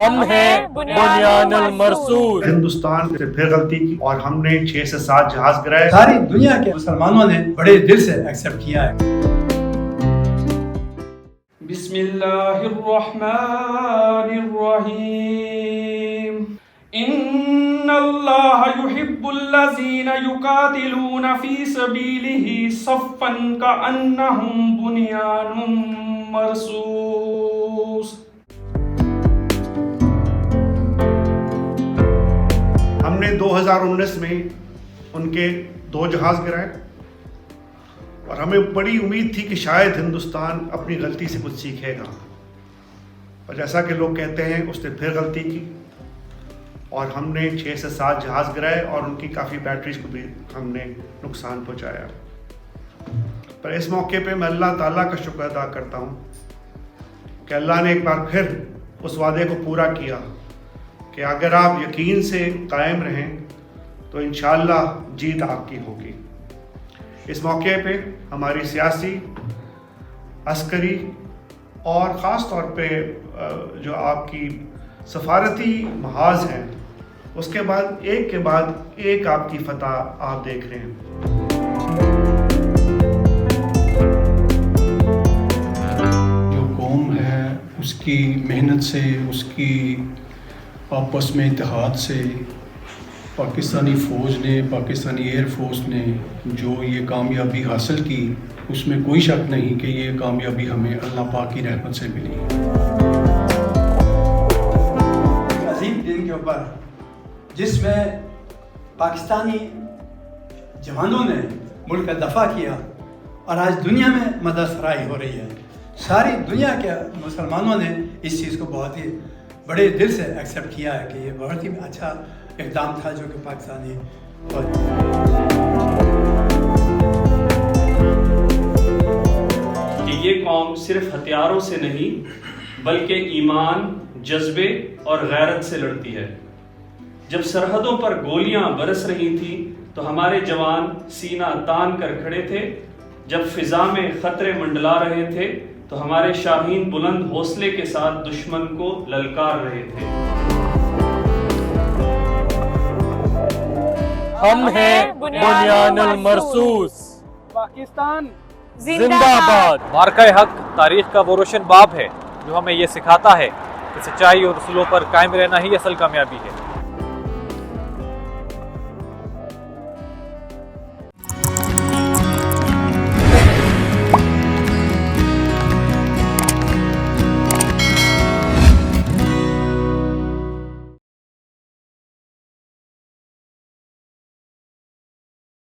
हम हैं बुनियानुल मरसूस। हिंदुस्तान से फिर गलती की और हमने 6 से 7 जहाज गिराए। सारी दुनिया के मुसलमानों ने बड़े दिल से एक्सेप्ट किया है। बिस्मिल्लाहिर्रहमानिर्रहीम। इन्नल्लाह युहिब्बुल्लज़ीना युकातिलूना फी सबीलिही सफ़्फ़न कअन्नहुम बुनियानुम मरसूस। हमने 2019 में उनके 2 जहाज गिराए और हमें बड़ी उम्मीद थी कि शायद हिंदुस्तान अपनी गलती से कुछ सीखेगा, और जैसा कि लोग कहते हैं उसने फिर गलती की और हमने 6 से 7 जहाज गिराए और उनकी काफ़ी बैटरीज को भी हमने नुकसान पहुंचाया। पर इस मौके पे मैं अल्लाह ताला का शुक्र अदा करता हूं कि अल्लाह ने एक बार फिर उस वादे को पूरा किया कि अगर आप यकीन से कायम रहें तो इंशाअल्लाह जीत आपकी होगी। इस मौके पे हमारी सियासी, अस्करी और ख़ास तौर पे जो आपकी सफारती महाज हैं, उसके बाद एक आपकी फतह आप देख रहे हैं। जो कौम है उसकी मेहनत से, उसकी आपस में इत्तेहाद से पाकिस्तानी फ़ौज ने, पाकिस्तानी एयरफोर्स ने जो ये कामयाबी हासिल की, उसमें कोई शक नहीं कि ये कामयाबी हमें अल्लाह पाक की रहमत से मिली। अजीम दिन के ऊपर जिसमें पाकिस्तानी जवानों ने मुल्क का दफा किया और आज दुनिया में मदद सराही हो रही है, सारी दुनिया के मुसलमानों ने इस चीज़ को बहुत ही बड़े दिल से एक्सेप्ट किया है कि ये बहुत ही अच्छा इक़दाम था जो कि पाकिस्तानी कि ये कौम सिर्फ हथियारों से नहीं बल्कि ईमान, जज्बे और गैरत से लड़ती है। जब सरहदों पर गोलियां बरस रही थी तो हमारे जवान सीना तान कर खड़े थे। जब फिजा में खतरे मंडला रहे थे तो हमारे शाहीन बुलंद हौसले के साथ दुश्मन को ललकार रहे थे। हम हैं बुनियानुल मरसूस। पाकिस्तान जिंदाबाद। मार्का हक तारीख का वो रोशन बाब है जो हमें ये सिखाता है कि सच्चाई और उसूलों पर कायम रहना ही असल कामयाबी है।